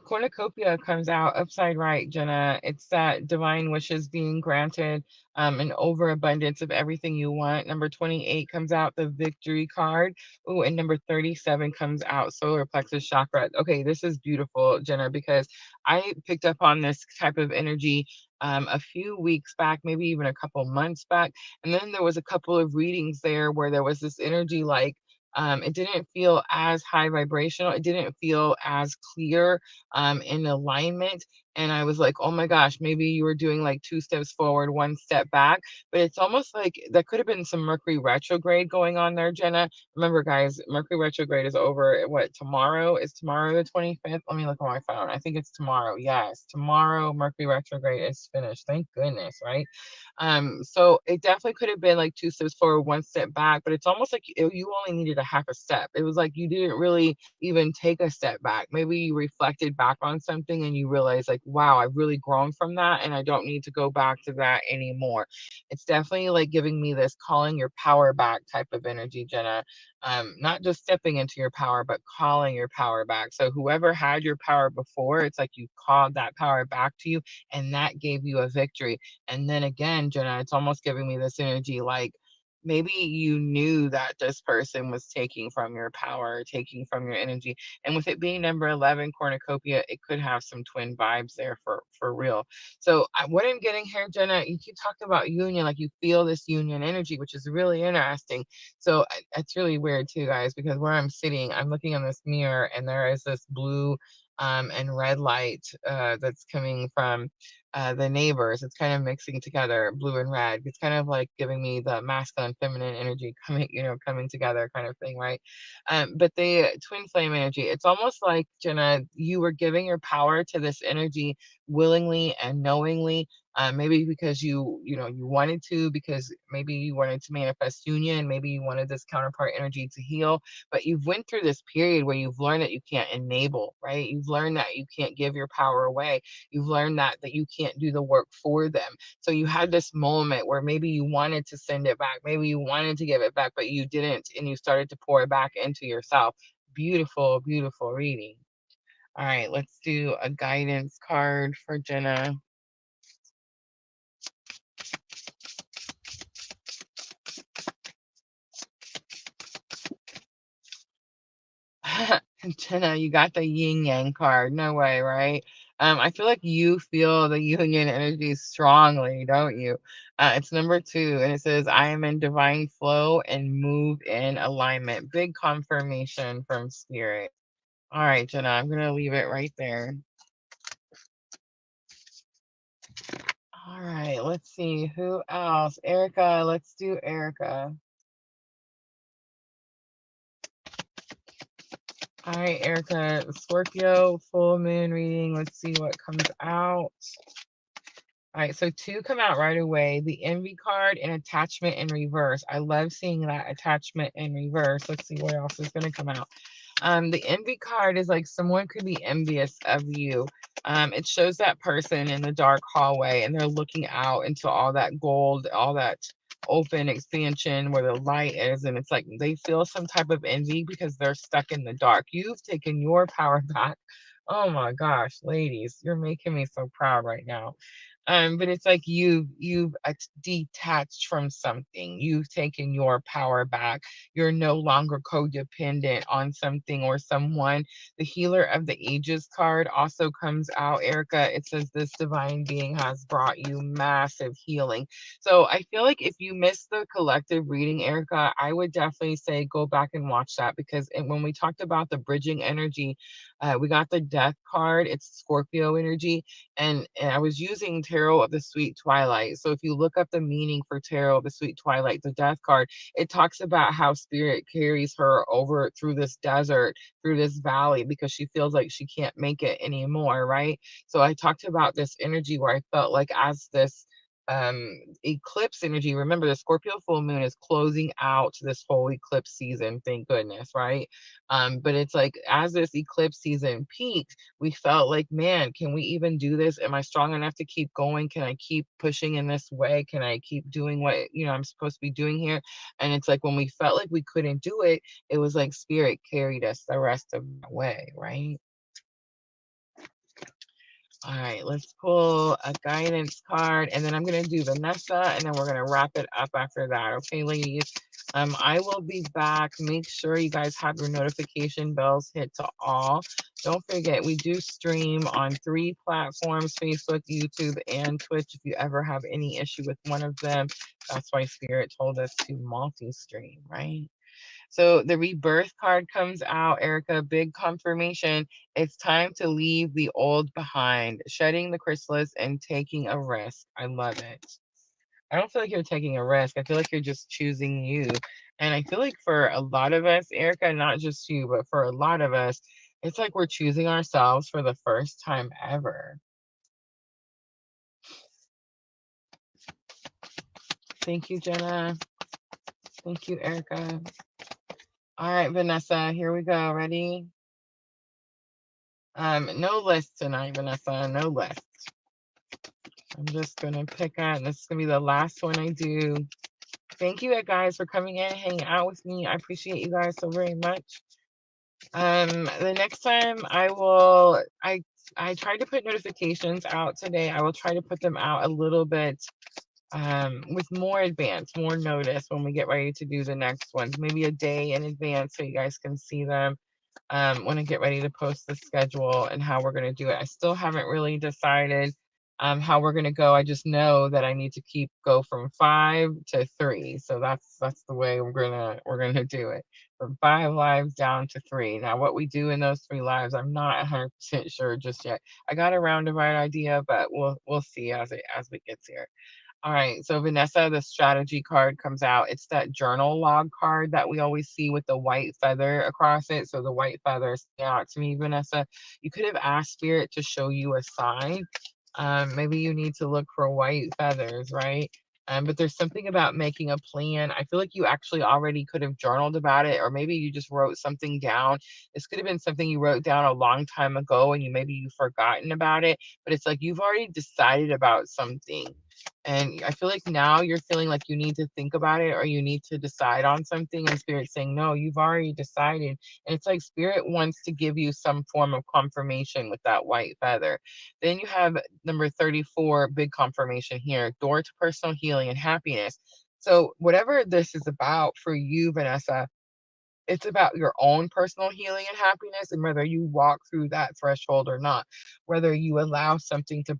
Cornucopia comes out upside right, Jenna. It's that divine wishes being granted, an overabundance of everything you want. Number 28 comes out, the victory card. Oh, and number 37 comes out, solar plexus chakra. Okay, this is beautiful, Jenna, because I picked up on this type of energy a few weeks back, maybe even a couple months back. And then there was a couple of readings there where there was this energy like, it didn't feel as high vibrational. It didn't feel as clear in alignment. And I was like, oh my gosh, maybe you were doing like 2 steps forward, 1 step back. But it's almost like that could have been some Mercury retrograde going on there, Jenna. Remember, guys, Mercury retrograde is over. What, tomorrow? Is tomorrow the 25th? Let me look on my phone. I think it's tomorrow. Yes, tomorrow Mercury retrograde is finished. Thank goodness, right? So it definitely could have been like 2 steps forward, 1 step back, but it's almost like you only needed a half a step. It was like you didn't really even take a step back. Maybe you reflected back on something and you realize like, wow, I've really grown from that and I don't need to go back to that anymore. It's definitely like giving me this calling your power back type of energy, Jenna. Not just stepping into your power, but calling your power back. So whoever had your power before, it's like you called that power back to you and that gave you a victory. And then again, Jenna, it's almost giving me this energy like maybe you knew that this person was taking from your power, taking from your energy. And with it being number 11 cornucopia, it could have some twin vibes there for real. So what I'm getting here, Jenna, you keep talking about union, like you feel this union energy, which is really interesting. So it's really weird too, guys, because where I'm sitting, I'm looking in this mirror and there is this blue and red light that's coming from the neighbors. It's kind of mixing together blue and red. It's kind of like giving me the masculine, feminine energy coming, coming together kind of thing, right? But the twin flame energy, it's almost like, Jenna, you were giving your power to this energy willingly and knowingly. Maybe because you wanted to, because maybe you wanted to manifest union, maybe you wanted this counterpart energy to heal, but you've went through this period where you've learned that you can't enable, right? You've learned that you can't give your power away. You've learned that you can't do the work for them. So you had this moment where maybe you wanted to send it back, maybe you wanted to give it back, but you didn't, and you started to pour it back into yourself. Beautiful, beautiful reading. All right, let's do a guidance card for Jenna. Jenna, you got the yin yang card. No way, right? I feel like you feel the union energy strongly, don't you? It's number 2, and it says, I am in divine flow and move in alignment. Big confirmation from spirit. All right, Jenna, I'm going to leave it right there. All right, let's see. Who else? Erica, let's do Erica. All right, Erica, Scorpio full moon reading. Let's see what comes out. All right, so 2 come out right away. The envy card and attachment in reverse. I love seeing that attachment in reverse. Let's see what else is going to come out. The envy card is like someone could be envious of you. It shows that person in the dark hallway and they're looking out into all that gold, all that open expansion where the light is. And it's like they feel some type of envy because they're stuck in the dark. You've taken your power back. Oh my gosh, ladies, you're making me so proud right now. But it's like you've detached from something. You've taken your power back. You're no longer codependent on something or someone. The healer of the ages card also comes out, Erica. It says this divine being has brought you massive healing. So I feel like if you missed the collective reading, Erica, I would definitely say go back and watch that, because when we talked about the bridging energy, we got the death card. It's Scorpio energy, and I was using Tarot of the Sweet Twilight. So if you look up the meaning for Tarot of the Sweet Twilight, the death card, it talks about how spirit carries her over through this desert, through this valley, because she feels like she can't make it anymore, right? So I talked about this energy where I felt like as this eclipse energy, remember the Scorpio full moon is closing out this whole eclipse season, thank goodness, right? But it's like as this eclipse season peaked, we felt like, man, can we even do this? Am I strong enough to keep going? Can I keep pushing in this way? Can I keep doing what I'm supposed to be doing here? And it's like when we felt like we couldn't do it, it was like spirit carried us the rest of the way, right? All right, let's pull a guidance card, and then I'm going to do Vanessa, and then we're going to wrap it up after that. Okay, ladies? I will be back. Make sure you guys have your notification bells hit to all. Don't forget, we do stream on 3 platforms, Facebook, YouTube, and Twitch. If you ever have any issue with one of them, that's why Spirit told us to multi-stream, right? So the rebirth card comes out, Erica, big confirmation. It's time to leave the old behind, shedding the chrysalis and taking a risk. I love it. I don't feel like you're taking a risk. I feel like you're just choosing you. And I feel like for a lot of us, Erica, not just you, but for a lot of us, it's like we're choosing ourselves for the first time ever. Thank you, Jenna. Thank you, Erica. All right, Vanessa, here we go. Ready? No list tonight, Vanessa. No list. I'm just gonna pick out. This is gonna be the last one I do. Thank you guys for coming in and hanging out with me. I appreciate you guys so very much. The next time I tried to put notifications out today. I will try to put them out a little bit with more advance, more notice when we get ready to do the next ones, maybe a day in advance so you guys can see them when I get ready to post the schedule and how we're going to do it. I still haven't really decided how we're going to go. I just know that I need to go from 5 to 3. So that's the way we're gonna do it, from 5 lives down to 3. Now, what we do in those 3 lives, I'm not 100% sure just yet. I got a roundabout idea, but we'll see as it gets here. All right, so Vanessa, the strategy card comes out. It's that journal log card that we always see with the white feather across it. So the white feather stood out to me, Vanessa. You could have asked Spirit to show you a sign. Maybe you need to look for white feathers, right? But there's something about making a plan. I feel like you actually already could have journaled about it, or maybe you just wrote something down. This could have been something you wrote down a long time ago and you've forgotten about it, but it's like you've already decided about something. And I feel like now you're feeling like you need to think about it or you need to decide on something, and Spirit's saying, no, you've already decided. And it's like Spirit wants to give you some form of confirmation with that white feather. Then you have number 34, big confirmation here, door to personal healing and happiness. So whatever this is about for you, Vanessa, it's about your own personal healing and happiness, and whether you walk through that threshold or not, whether you allow something to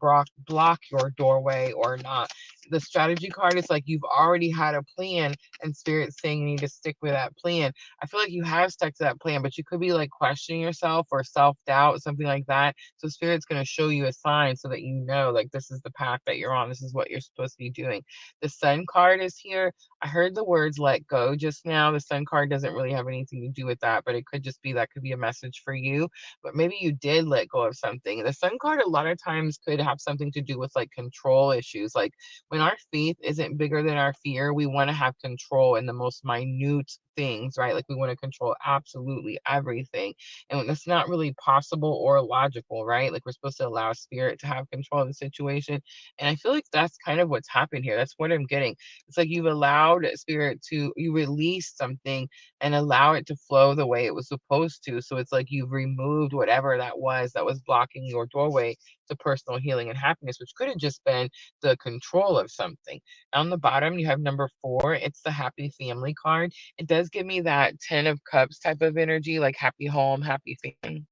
block your doorway or not. The strategy card is like you've already had a plan, and Spirit's saying you need to stick with that plan. I feel like you have stuck to that plan, but you could be like questioning yourself or self doubt, something like that. So Spirit's going to show you a sign so that you know, like, this is the path that you're on. This is what you're supposed to be doing. The Sun card is here. I heard the words let go just now. The Sun card doesn't really have anything to do with that, but it could just be that could be a message for you. But maybe you did let go of something. The Sun card a lot of times could have something to do with like control issues. Like when our faith isn't bigger than our fear, we want to have control in the most minute things, right? Like we want to control absolutely everything. And that's not really possible or logical, right? Like we're supposed to allow Spirit to have control of the situation. And I feel like that's kind of what's happened here. That's what I'm getting. It's like you've allowed Spirit to, you release something and allow it to flow the way it was supposed to. So it's like you've removed whatever that was blocking your doorway to personal healing and happiness, which could have just been the control of something. On the bottom, you have number 4. It's the happy family card. It does give me that 10 of cups type of energy, like happy home, happy family.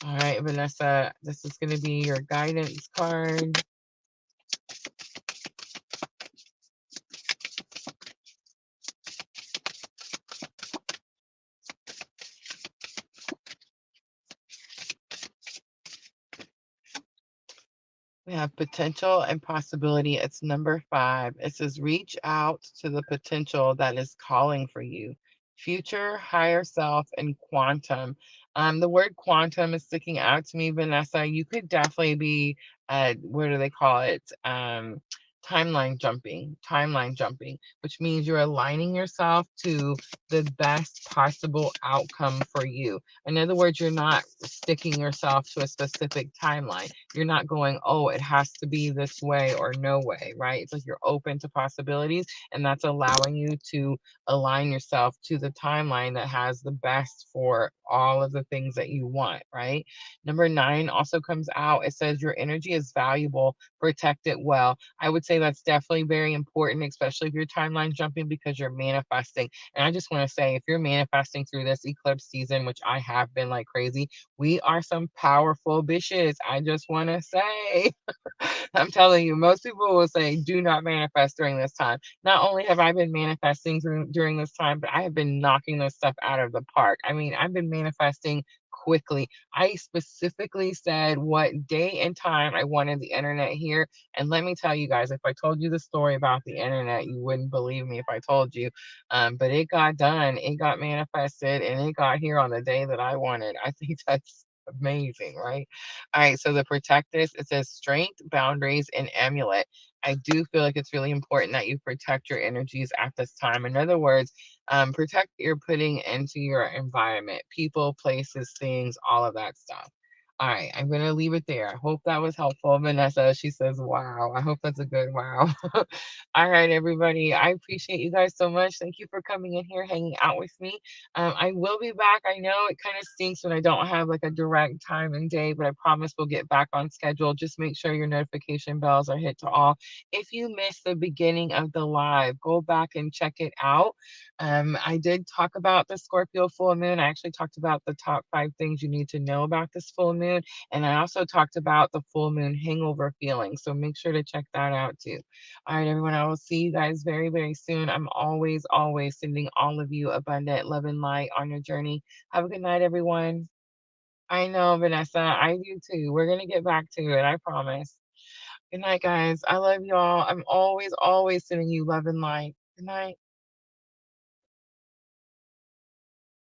All right, Vanessa, this is going to be your guidance card. We have potential and possibility. It's number 5. It says reach out to the potential that is calling for you. Future, higher self, and quantum. The word quantum is sticking out to me, Vanessa. You could definitely be what do they call it? Timeline jumping, which means you're aligning yourself to the best possible outcome for you. In other words, you're not sticking yourself to a specific timeline. You're not going, oh, it has to be this way or no way, right? It's like you're open to possibilities, and that's allowing you to align yourself to the timeline that has the best for all of the things that you want, right? Number 9 also comes out. It says your energy is valuable, protect it well. I would say say that's definitely very important, especially if you're timeline jumping because you're manifesting. And I just want to say, if you're manifesting through this eclipse season, which I have been like crazy, we are some powerful bitches. I just want to say, I'm telling you, most people will say, do not manifest during this time. Not only have I been manifesting during this time, but I have been knocking this stuff out of the park. I mean, I've been manifesting quickly. I specifically said what day and time I wanted the internet here. And let me tell you guys, if I told you the story about the internet, you wouldn't believe me if I told you. But it got done, it got manifested, and it got here on the day that I wanted. I think that's amazing, right? All right, so the protectus, it says strength, boundaries, and amulet. I do feel like it's really important that you protect your energies at this time. In other words, protect what you're putting into your environment, people, places, things, all of that stuff. All right, I'm going to leave it there. I hope that was helpful. Vanessa, she says, wow. I hope that's a good wow. All right, everybody. I appreciate you guys so much. Thank you for coming in here, hanging out with me. I will be back. I know it kind of stinks when I don't have like a direct time and day, but I promise we'll get back on schedule. Just make sure your notification bells are hit to all. If you missed the beginning of the live, go back and check it out. I did talk about the Scorpio full moon. I actually talked about the top 5 things you need to know about this full moon. And I also talked about the full moon hangover feeling. So make sure to check that out too. All right, everyone, I will see you guys very, very soon. I'm always, always sending all of you abundant love and light on your journey. Have a good night, everyone. I know, Vanessa. I do too. We're going to get back to it. I promise. Good night, guys. I love y'all. I'm always, always sending you love and light. Good night.